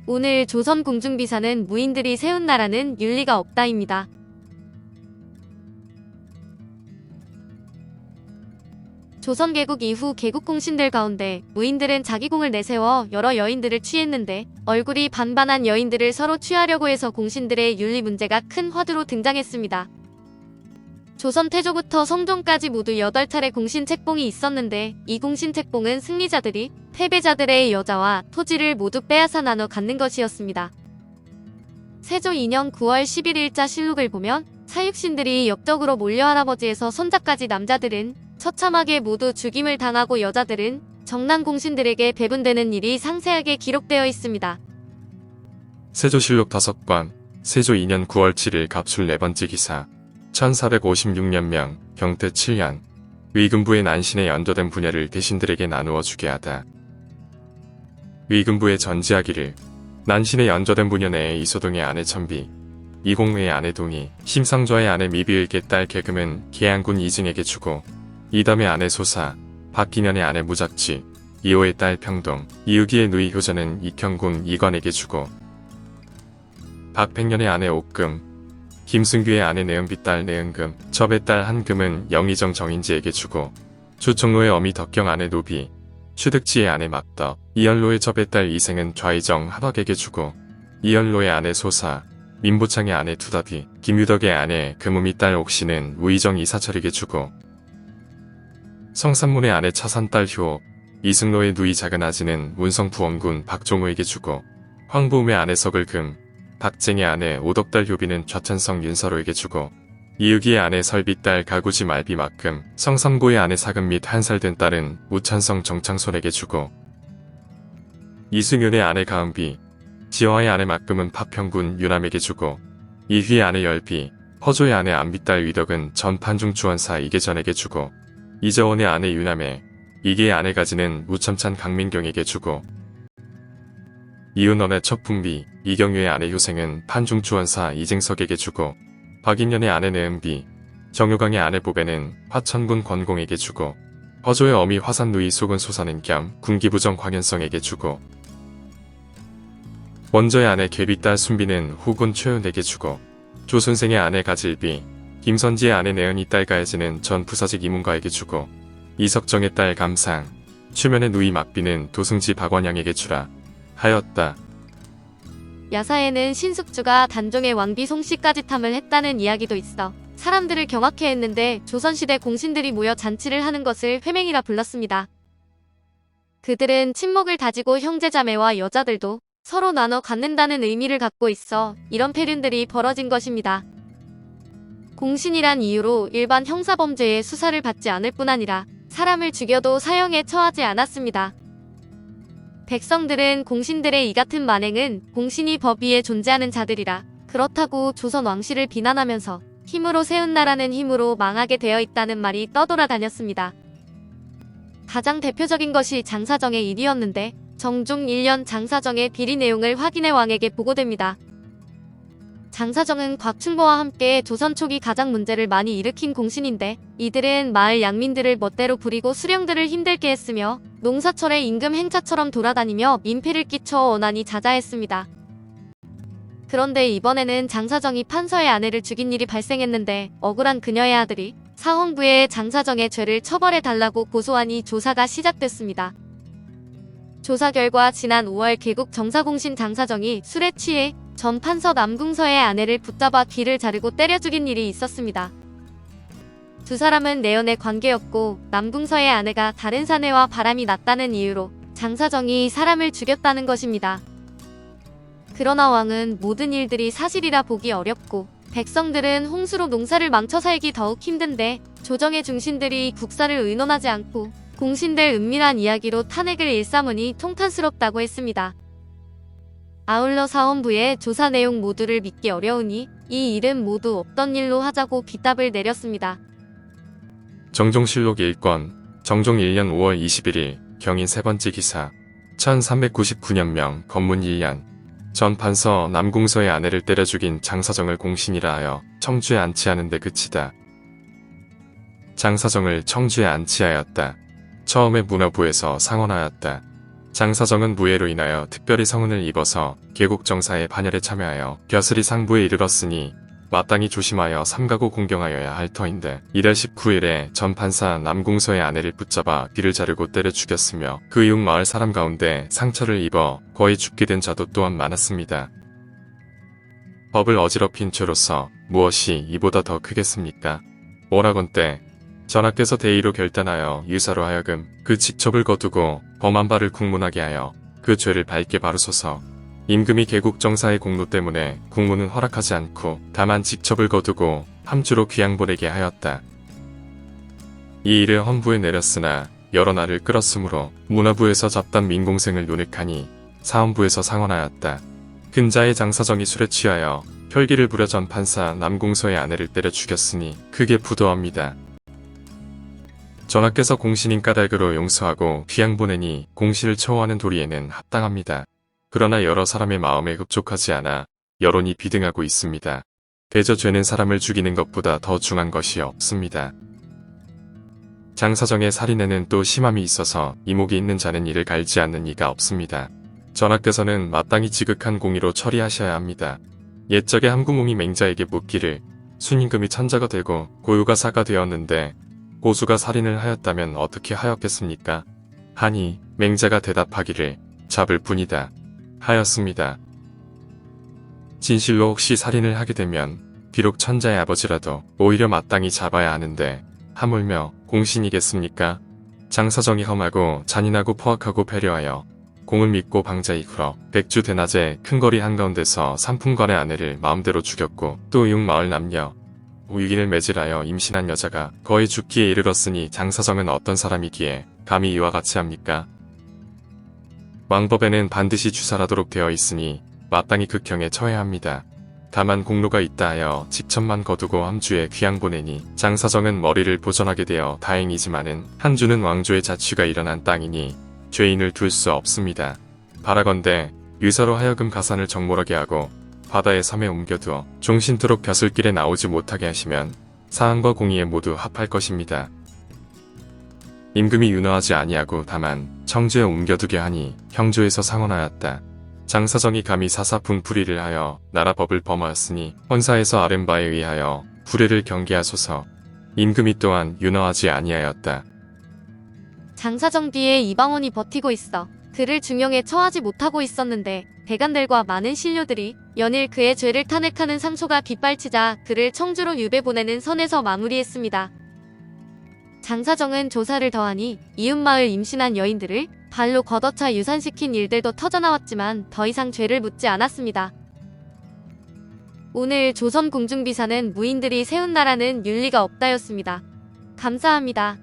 오늘 조선 공중비사는 무인들이 세운 나라는 윤리가 없다입니다. 조선 개국 이후 개국 공신들 가운데 무인들은 자기 공을 내세워 여러 여인들을 취했는데 얼굴이 반반한 여인들을 서로 취하려고 해서 공신들의 윤리 문제가 큰 화두로 등장했습니다. 조선 태조부터 성종까지 모두 8차례 공신 책봉이 있었는데 이 공신 책봉은 승리자들이 패배자들의 여자와 토지를 모두 빼앗아 나눠 갖는 것이었습니다. 세조 2년 9월 11일자 실록을 보면 사육신들이 역적으로 몰려 할아버지에서 손자까지 남자들은 처참하게 모두 죽임을 당하고 여자들은 정난 공신들에게 배분되는 일이 상세하게 기록되어 있습니다. 세조실록 5권, 세조 2년 9월 7일 갑술 4번째 기사 1456년명 경태 7년 위금부의 난신에 연도된 분야를 대신들에게 나누어 주게 하다. 위금부에 전지하기를 난신에 연도된 분야 내에 이소동의 아내 천비, 이공의 아내 동이, 심상좌의 아내 미비의게 딸 개금은 계양군 이증에게 주고 이담의 아내 소사, 박기년의 아내 무작지, 이호의 딸 평동, 이의기의 누이 효전은 익형군 이관에게 주고 박백년의 아내 옥금, 김승규의 아내 내은비 딸 내은금, 접의 딸 한금은 영의정 정인지에게 주고 주총로의 어미 덕경 아내 노비, 추득지의 아내 막덕, 이연로의 접의 딸 이생은 좌의정 한학에게 주고 이연로의 아내 소사, 민보창의 아내 투다비, 김유덕의 아내 금음이 딸 옥시는 우의정 이사철에게 주고 성산문의 아내 차산 딸 효, 이승로의 누이 작은 아지는 문성부원군 박종호에게 주고 황보음의 아내 석을금, 박쟁의 아내 오덕딸 효비는 좌천성 윤서로에게 주고 이의기의 아내 설비 딸 가구지 말비 막금, 성삼고의 아내 사금 및 한 살 된 딸은 우천성 정창손에게 주고 이승윤의 아내 가은비, 지화의 아내 막금은 파평군 유남에게 주고 이휘의 아내 열비, 허조의 아내 안비딸 위덕은 전 판중주원사 이계전에게 주고 이저원의 아내 유남에, 이계의 아내 가지는 우첨찬 강민경에게 주고 이은원의 첩풍비, 이경유의 아내 효생은 판중주원사 이쟁석에게 주고 박인년의 아내 내은비, 정유강의 아내 보배는 화천군 권공에게 주고 허조의 어미 화산누이 속은 소사는 겸 군기부정 광현성에게 주고 원저의 아내 계비딸 순비는 후군 최윤에게 주고 조선생의 아내 가질비, 김선지의 아내 내은이 딸 가해지는 전 부사직 이문가에게 주고 이석정의 딸 감상, 추면의 누이 막비는 도승지 박원양에게 주라 하였다. 야사에는 신숙주가 단종의 왕비 송씨까지 탐을 했다는 이야기도 있어 사람들을 경악해 했는데 조선시대 공신들이 모여 잔치를 하는 것을 회맹이라 불렀습니다. 그들은 친목을 다지고 형제자매와 여자들도 서로 나눠 갖는다는 의미를 갖고 있어 이런 폐륜들이 벌어진 것입니다. 공신이란 이유로 일반 형사범죄의 수사를 받지 않을 뿐 아니라 사람을 죽여도 사형에 처하지 않았습니다. 백성들은 공신들의 이 같은 만행은 공신이 법 위에 존재하는 자들이라 그렇다고 조선 왕실을 비난하면서 힘으로 세운 나라는 힘으로 망하게 되어 있다는 말이 떠돌아다녔습니다. 가장 대표적인 것이 장사정의 일이었는데 정종 1년 장사정의 비리 내용을 확인해 왕에게 보고됩니다. 장사정은 곽충보와 함께 조선 초기 가장 문제를 많이 일으킨 공신인데 이들은 마을 양민들을 멋대로 부리고 수령들을 힘들게 했으며 농사철에 임금 행차처럼 돌아다니며 민폐를 끼쳐 원한이 자자했습니다. 그런데 이번에는 장사정이 판서의 아내를 죽인 일이 발생했는데 억울한 그녀의 아들이 사헌부에 장사정의 죄를 처벌해달라고 고소하니 조사가 시작됐습니다. 조사 결과 지난 5월 개국 정사공신 장사정이 술에 취해 전 판서 남궁서의 아내를 붙잡아 귀를 자르고 때려 죽인 일이 있었습니다. 두 사람은 내연의 관계였고 남궁서의 아내가 다른 사내와 바람이 났다는 이유로 장사정이 사람을 죽였다는 것입니다. 그러나 왕은 모든 일들이 사실이라 보기 어렵고 백성들은 홍수로 농사를 망쳐 살기 더욱 힘든데 조정의 중신들이 국사를 의논하지 않고 공신들 은밀한 이야기로 탄핵을 일삼으니 통탄스럽다고 했습니다. 아울러 사헌부의 조사 내용 모두를 믿기 어려우니 이 일은 모두 없던 일로 하자고 빗답을 내렸습니다. 정종실록 1권, 정종 1년 5월 21일 경인 3번째 기사 1399년명 건문 1년 전 판서 남궁서의 아내를 때려 죽인 장사정을 공신이라 하여 청주에 안치하는 데 그치다. 장사정을 청주에 안치하였다. 처음에 문화부에서 상언하였다. 장사정은 무예로 인하여 특별히 성운을 입어서 개국정사의 반열에 참여하여 벼슬이 상부에 이르렀으니 마땅히 조심하여 삼가고 공경하여야 할 터인데 이달 19일에 전 판사 남궁서의 아내를 붙잡아 귀를 자르고 때려 죽였으며 그 이웃 마을 사람 가운데 상처를 입어 거의 죽게 된 자도 또한 많았습니다. 법을 어지럽힌 죄로서 무엇이 이보다 더 크겠습니까? 오라곤 때 전하께서 대의로 결단하여 유사로 하여금 그 직첩을 거두고 범한 바를 국문하게 하여 그 죄를 밝게 바르소서. 임금이 개국정사의 공로 때문에 국문은 허락하지 않고 다만 직첩을 거두고 함주로 귀양 보내게 하였다. 이 일을 헌부에 내렸으나 여러 날을 끌었으므로 문화부에서 잡단 민공생을 논익하니 사헌부에서 상언하였다. 근자의 장사정이 술에 취하여 혈기를 부려 전 판사 남궁서의 아내를 때려 죽였으니 크게 부도합니다. 전하께서 공신인 까닭으로 용서하고 귀양 보내니 공시를 처우하는 도리에는 합당합니다. 그러나 여러 사람의 마음에 흡족하지 않아 여론이 비등하고 있습니다. 대저 죄는 사람을 죽이는 것보다 더 중한 것이 없습니다. 장사정의 살인에는 또 심함이 있어서 이목이 있는 자는 이를 갈지 않는 이가 없습니다. 전하께서는 마땅히 지극한 공의로 처리하셔야 합니다. 옛적에 함구몽이 맹자에게 묻기를 순임금이 천자가 되고 고유가 사가 되었는데 고수가 살인을 하였다면 어떻게 하였겠습니까? 하니 맹자가 대답하기를 잡을 뿐이다 하였습니다. 진실로 혹시 살인을 하게 되면 비록 천자의 아버지라도 오히려 마땅히 잡아야 하는데 하물며 공신이겠습니까? 장사정이 험하고 잔인하고 포악하고 배려하여 공을 믿고 방자히 굴어 백주 대낮에 큰 거리 한가운데서 삼품관의 아내를 마음대로 죽였고 또 육마을 남녀 우익인을 매질하여 임신한 여자가 거의 죽기에 이르렀으니 장사정은 어떤 사람이기에 감히 이와 같이 합니까? 왕법에는 반드시 추살하도록 되어 있으니 마땅히 극형에 처해야 합니다. 다만 공로가 있다 하여 직첩만 거두고 함주에 귀양 보내니 장사정은 머리를 보전하게 되어 다행이지만은 한주는 왕조의 자취가 일어난 땅이니 죄인을 둘 수 없습니다. 바라건대 유사로 하여금 가산을 정몰하게 하고 바다의 섬에 옮겨두어 종신토록 벼슬길에 나오지 못하게 하시면 사항과 공의에 모두 합할 것입니다. 임금이 윤허하지 아니하고 다만 청주에 옮겨두게 하니 형조에서 상언하였다. 장사정이 감히 사사분풀이를 하여 나라법을 범하였으니 헌사에서 아른 바에 의하여 불의를 경계하소서. 임금이 또한 윤허하지 아니하였다. 장사정 뒤에 이방원이 버티고 있어 그를 중형에 처하지 못하고 있었는데 대간들과 많은 신료들이 연일 그의 죄를 탄핵하는 상소가 빗발치자 그를 청주로 유배 보내는 선에서 마무리했습니다. 장사정은 조사를 더하니 이웃마을 임신한 여인들을 발로 걷어차 유산시킨 일들도 터져나왔지만 더 이상 죄를 묻지 않았습니다. 오늘 조선 공중비사는 무인들이 세운 나라는 윤리가 없다였습니다. 감사합니다.